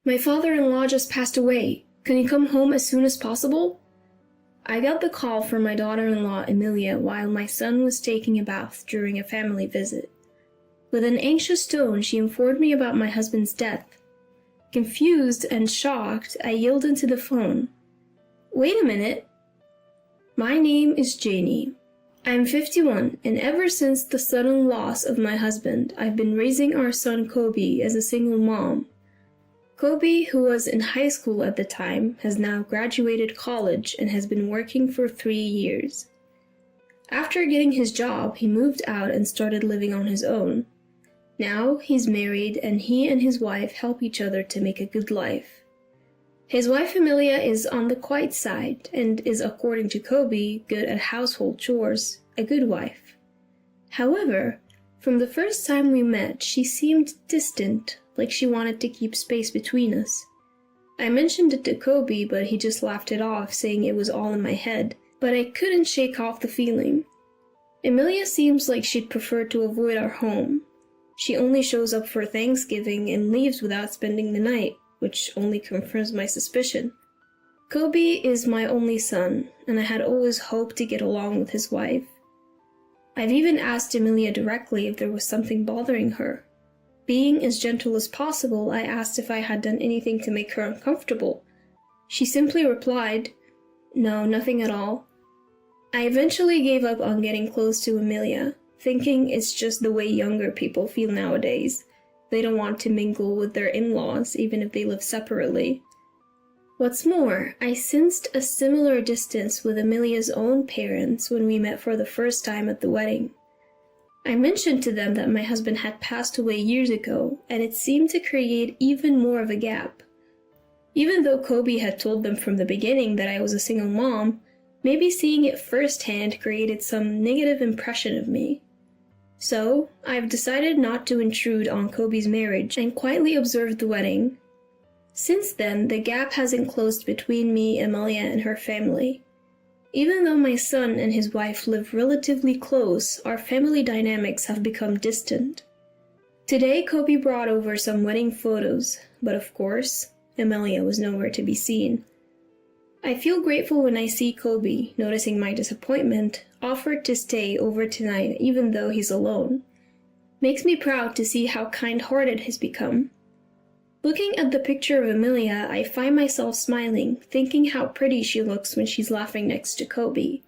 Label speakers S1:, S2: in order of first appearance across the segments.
S1: My father-in-law just passed away. Can you come home as soon as possible? I got the call from my daughter-in-law Emilia while my son was taking a bath during a family visit. With an anxious tone, she informed me about my husband's death. Confused and shocked, I yelled into the phone. Wait a minute. My name is Janie. I'm 51, and ever since the sudden loss of my husband, I've been raising our son Kobe as a single mom. Kobe, who was in high school at the time, has now graduated college and has been working for 3 years. After getting his job, he moved out and started living on his own. Now he's married, and he and his wife help each other to make a good life. His wife Emilia is on the quiet side and is, according to Kobe, good at household chores, a good wife. However, from the first time we met, she seemed distant, like she wanted to keep space between us. I mentioned it to Kobe, but he just laughed it off, saying it was all in my head, but I couldn't shake off the feeling. Emilia seems like she'd prefer to avoid our home. She only shows up for Thanksgiving and leaves without spending the night, which only confirms my suspicion. Kobe is my only son, and I had always hoped to get along with his wife. I've even asked Emilia directly if there was something bothering her. Being as gentle as possible, I asked if I had done anything to make her uncomfortable. She simply replied, "No, nothing at all." I eventually gave up on getting close to Emilia, thinking it's just the way younger people feel nowadays. They don't want to mingle with their in-laws, even if they live separately. What's more, I sensed a similar distance with Emilia's own parents when we met for the first time at the wedding. I mentioned to them that my husband had passed away years ago, and it seemed to create even more of a gap. Even though Kobe had told them from the beginning that I was a single mom, maybe seeing it firsthand created some negative impression of me. So, I've decided not to intrude on Kobe's marriage and quietly observed the wedding. Since then, the gap hasn't closed between me, Emilia, and her family. Even though my son and his wife live relatively close, our family dynamics have become distant. Today, Kobe brought over some wedding photos, but of course, Emilia was nowhere to be seen. I feel grateful when I see Kobe, noticing my disappointment, offered to stay over tonight even though he's alone. Makes me proud to see how kind-hearted he's become. Looking at the picture of Emilia, I find myself smiling, thinking how pretty she looks when she's laughing next to Kobe.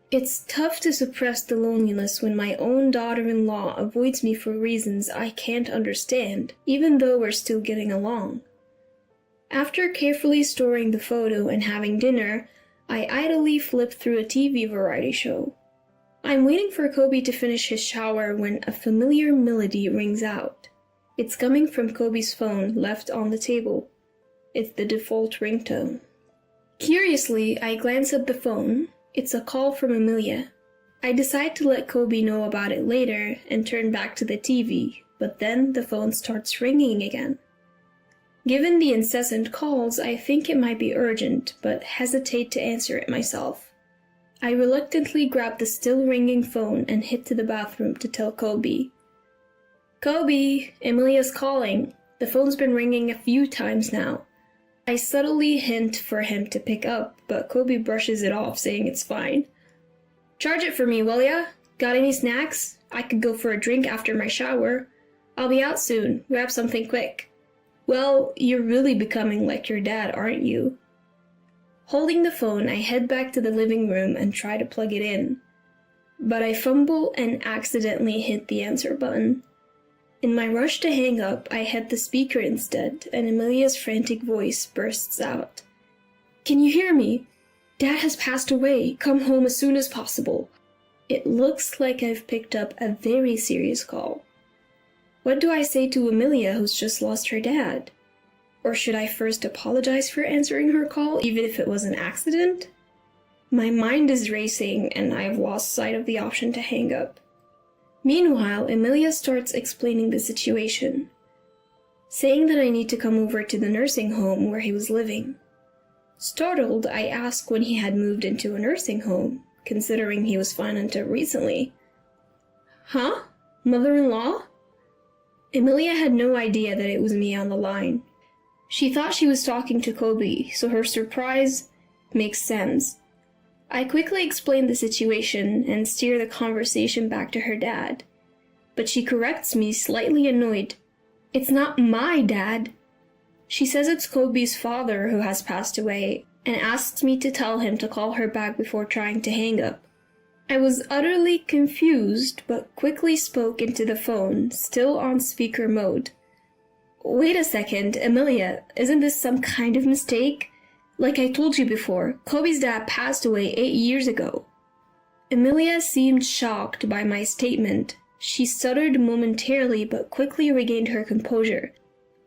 S1: It's tough to suppress the loneliness when my own daughter-in-law avoids me for reasons I can't understand, even though we're still getting along. After carefully storing the photo and having dinner, I idly flip through a TV variety show. I'm waiting for Kobe to finish his shower when a familiar melody rings out. It's coming from Kobe's phone left on the table. It's the default ringtone. Curiously, I glance at the phone. It's a call from Emilia. I decide to let Kobe know about it later and turn back to the TV, but then the phone starts ringing again. Given the incessant calls, I think it might be urgent, but hesitate to answer it myself. I reluctantly grab the still ringing phone and head to the bathroom to tell Kobe. "Kobe, Emilia's calling. The phone's been ringing a few times now." I subtly hint for him to pick up, but Kobe brushes it off, saying it's fine. "Charge it for me, will ya? Got any snacks? I could go for a drink after my shower. I'll be out soon. Grab something quick." "Well, you're really becoming like your dad, aren't you?" Holding the phone, I head back to the living room and try to plug it in. But I fumble and accidentally hit the answer button. In my rush to hang up, I hit the speaker instead, and Emilia's frantic voice bursts out. "Can you hear me? Dad has passed away. Come home as soon as possible." It looks like I've picked up a very serious call. What do I say to Emilia, who's just lost her dad? Or should I first apologize for answering her call, even if it was an accident? My mind is racing, and I've lost sight of the option to hang up. Meanwhile, Emilia starts explaining the situation, saying that I need to come over to the nursing home where he was living. Startled, I ask when he had moved into a nursing home, considering he was fine until recently. "Huh? Mother-in-law?" Emilia had no idea that it was me on the line. She thought she was talking to Kobe, so her surprise makes sense. I quickly explain the situation and steer the conversation back to her dad. But she corrects me, slightly annoyed. "It's not my dad." She says it's Kobe's father who has passed away and asks me to tell him to call her back before trying to hang up. I was utterly confused, but quickly spoke into the phone, still on speaker mode. "Wait a second, Amelia, isn't this some kind of mistake? Like I told you before, Kobe's dad passed away 8 years ago." Amelia seemed shocked by my statement. She stuttered momentarily but quickly regained her composure.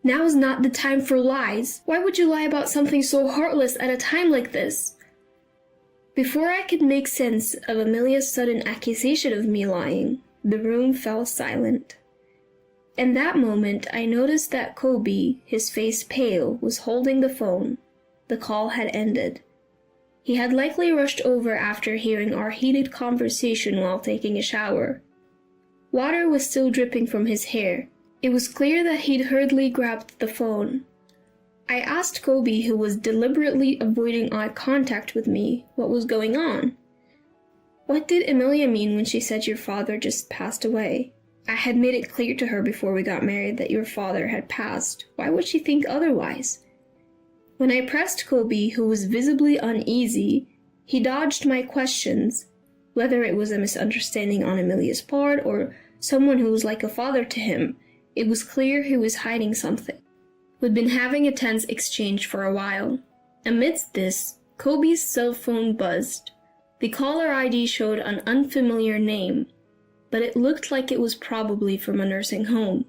S1: "Now is not the time for lies. Why would you lie about something so heartless at a time like this?" Before I could make sense of Amelia's sudden accusation of me lying, the room fell silent. In that moment, I noticed that Kobe, his face pale, was holding the phone. The call had ended. He had likely rushed over after hearing our heated conversation while taking a shower. Water was still dripping from his hair. It was clear that he'd hurriedly grabbed the phone. I asked Kobe, who was deliberately avoiding eye contact with me, what was going on. "What did Amelia mean when she said your father just passed away? I had made it clear to her before we got married that your father had passed. Why would she think otherwise?" When I pressed Kobe, who was visibly uneasy, he dodged my questions. Whether it was a misunderstanding on Amelia's part or someone who was like a father to him, it was clear he was hiding something. We'd been having a tense exchange for a while. Amidst this, Kobe's cell phone buzzed. The caller ID showed an unfamiliar name, but it looked like it was probably from a nursing home.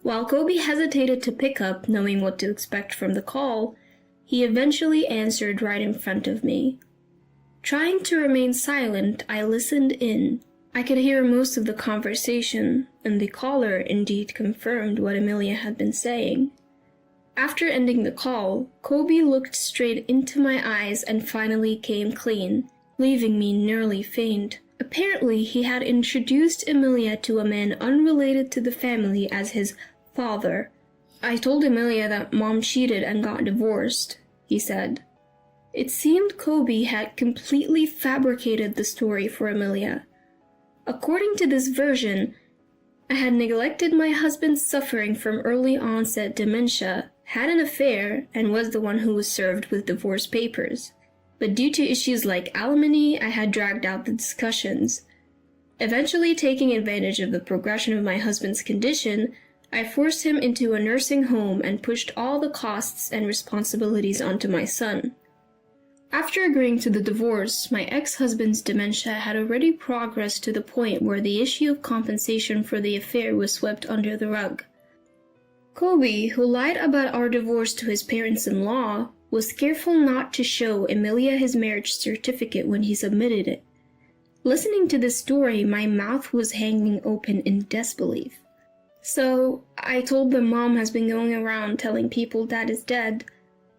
S1: While Kobe hesitated to pick up, knowing what to expect from the call, he eventually answered right in front of me. Trying to remain silent, I listened in. I could hear most of the conversation, and the caller indeed confirmed what Amelia had been saying. After ending the call, Kobe looked straight into my eyes and finally came clean, leaving me nearly faint. Apparently, he had introduced Amelia to a man unrelated to the family as his father. "I told Amelia that Mom cheated and got divorced," he said. It seemed Kobe had completely fabricated the story for Amelia. According to this version, I had neglected my husband's suffering from early onset dementia, had an affair, and was the one who was served with divorce papers. But due to issues like alimony, I had dragged out the discussions. Eventually, taking advantage of the progression of my husband's condition, I forced him into a nursing home and pushed all the costs and responsibilities onto my son. After agreeing to the divorce, my ex-husband's dementia had already progressed to the point where the issue of compensation for the affair was swept under the rug. Kobe, who lied about our divorce to his parents-in-law, was careful not to show Amelia his marriage certificate when he submitted it. Listening to this story, my mouth was hanging open in disbelief. "So, I told them Mom has been going around telling people Dad is dead.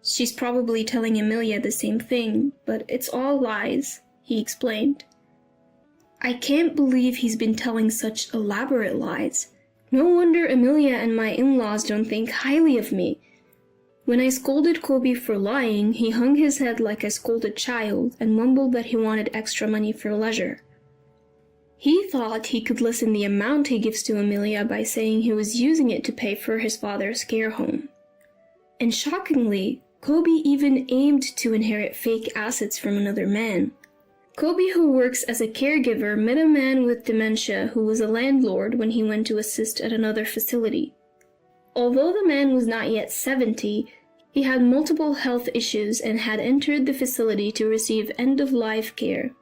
S1: She's probably telling Amelia the same thing, but it's all lies," he explained. "I can't believe he's been telling such elaborate lies. No wonder Amelia and my in-laws don't think highly of me." When I scolded Kobe for lying, he hung his head like a scolded child and mumbled that he wanted extra money for leisure. He thought he could lessen the amount he gives to Amelia by saying he was using it to pay for his father's care home. And shockingly, Kobe even aimed to inherit fake assets from another man. Kobe, who works as a caregiver, met a man with dementia who was a landlord when he went to assist at another facility. Although the man was not yet 70, he had multiple health issues and had entered the facility to receive end-of-life care.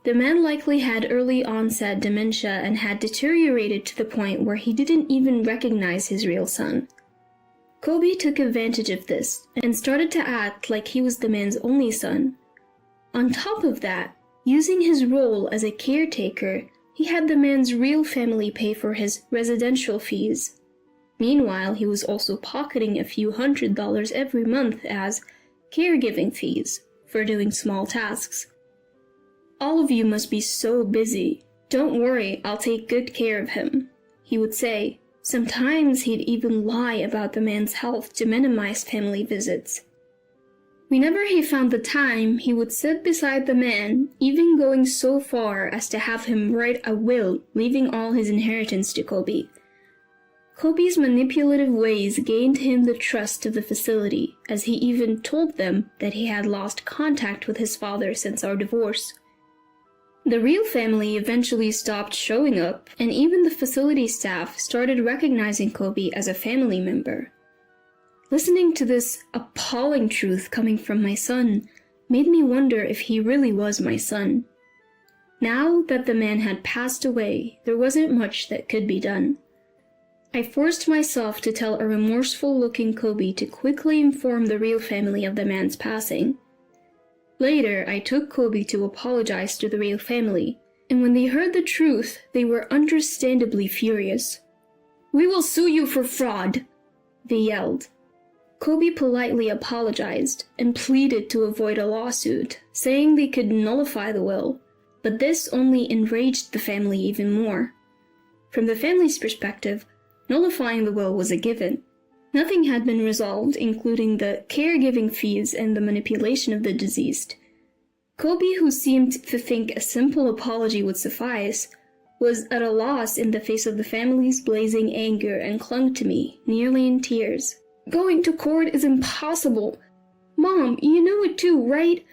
S1: The man likely had early onset dementia and had deteriorated to the point where he didn't even recognize his real son. Kobe took advantage of this and started to act like he was the man's only son. On top of that, using his role as a caretaker, he had the man's real family pay for his residential fees. Meanwhile, he was also pocketing a few $100s every month as caregiving fees for doing small tasks. "All of you must be so busy. Don't worry, I'll take good care of him," he would say, Sometimes he'd even lie about the man's health to minimize family visits. Whenever he found the time, he would sit beside the man, even going so far as to have him write a will, leaving all his inheritance to Kobe. Kobe's manipulative ways gained him the trust of the facility, as he even told them that he had lost contact with his father since our divorce. The real family eventually stopped showing up, and even the facility staff started recognizing Kobe as a family member. Listening to this appalling truth coming from my son made me wonder if he really was my son. Now that the man had passed away, there wasn't much that could be done. I forced myself to tell a remorseful-looking Kobe to quickly inform the real family of the man's passing. Later, I took Kobe to apologize to the real family, and when they heard the truth, they were understandably furious. "We will sue you for fraud," they yelled. Kobe politely apologized and pleaded to avoid a lawsuit, saying they could nullify the will, but this only enraged the family even more. From the family's perspective, nullifying the will was a given. Nothing had been resolved, including the caregiving fees and the manipulation of the deceased. Kobe, who seemed to think a simple apology would suffice, was at a loss in the face of the family's blazing anger and clung to me, nearly in tears. "Going to court is impossible. Mom, you know it too, right?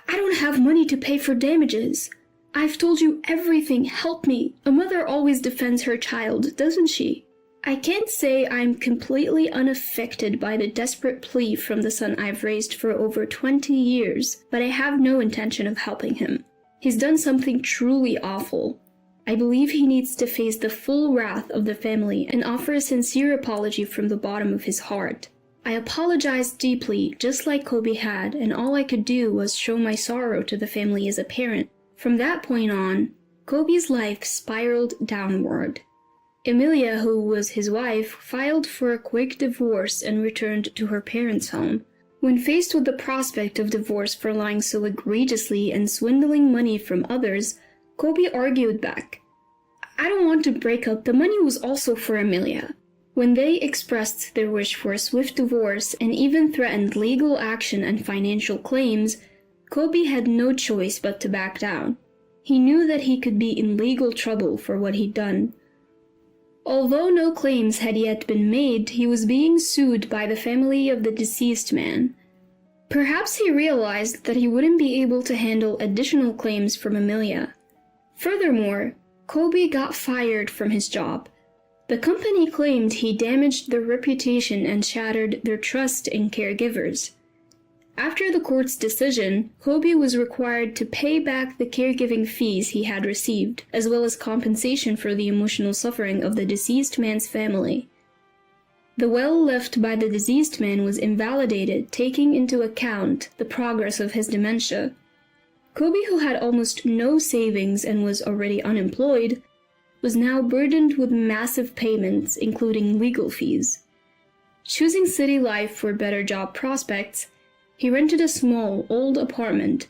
S1: I don't have money to pay for damages. I've told you everything, help me. A mother always defends her child, doesn't she? I can't say I'm completely unaffected by the desperate plea from the son I've raised for over 20 years, but I have no intention of helping him. He's done something truly awful. I believe he needs to face the full wrath of the family and offer a sincere apology from the bottom of his heart." I apologized deeply, just like Kobe had, and all I could do was show my sorrow to the family as a parent. From that point on, Kobe's life spiraled downward. Emilia, who was his wife, filed for a quick divorce and returned to her parents' home. When faced with the prospect of divorce for lying so egregiously and swindling money from others, Kobe argued back. "I don't want to break up. The money was also for Emilia." When they expressed their wish for a swift divorce and even threatened legal action and financial claims, Kobe had no choice but to back down. He knew that he could be in legal trouble for what he'd done. Although no claims had yet been made, he was being sued by the family of the deceased man. Perhaps he realized that he wouldn't be able to handle additional claims from Emilia. Furthermore, Kobe got fired from his job. The company claimed he damaged their reputation and shattered their trust in caregivers. After the court's decision, Kobe was required to pay back the caregiving fees he had received, as well as compensation for the emotional suffering of the deceased man's family. The will left by the deceased man was invalidated, taking into account the progress of his dementia. Kobe, who had almost no savings and was already unemployed, was now burdened with massive payments, including legal fees. Choosing city life for better job prospects, he rented a small, old apartment.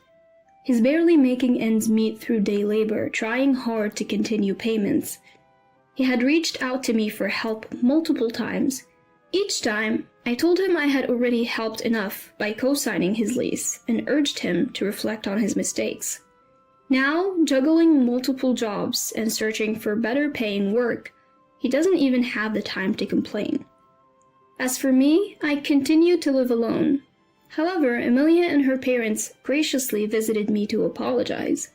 S1: He's barely making ends meet through day labor, trying hard to continue payments. He had reached out to me for help multiple times. Each time, I told him I had already helped enough by co-signing his lease and urged him to reflect on his mistakes. Now, juggling multiple jobs and searching for better paying work, he doesn't even have the time to complain. As for me, I continue to live alone. However, Emilia and her parents graciously visited me to apologize.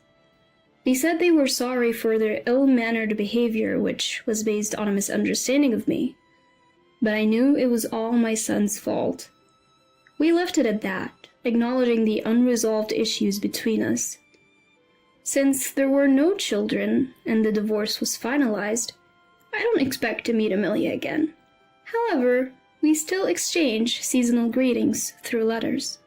S1: They said they were sorry for their ill-mannered behavior, which was based on a misunderstanding of me. But I knew it was all my son's fault. We left it at that, acknowledging the unresolved issues between us. Since there were no children and the divorce was finalized, I don't expect to meet Emilia again. However, we still exchange seasonal greetings through letters.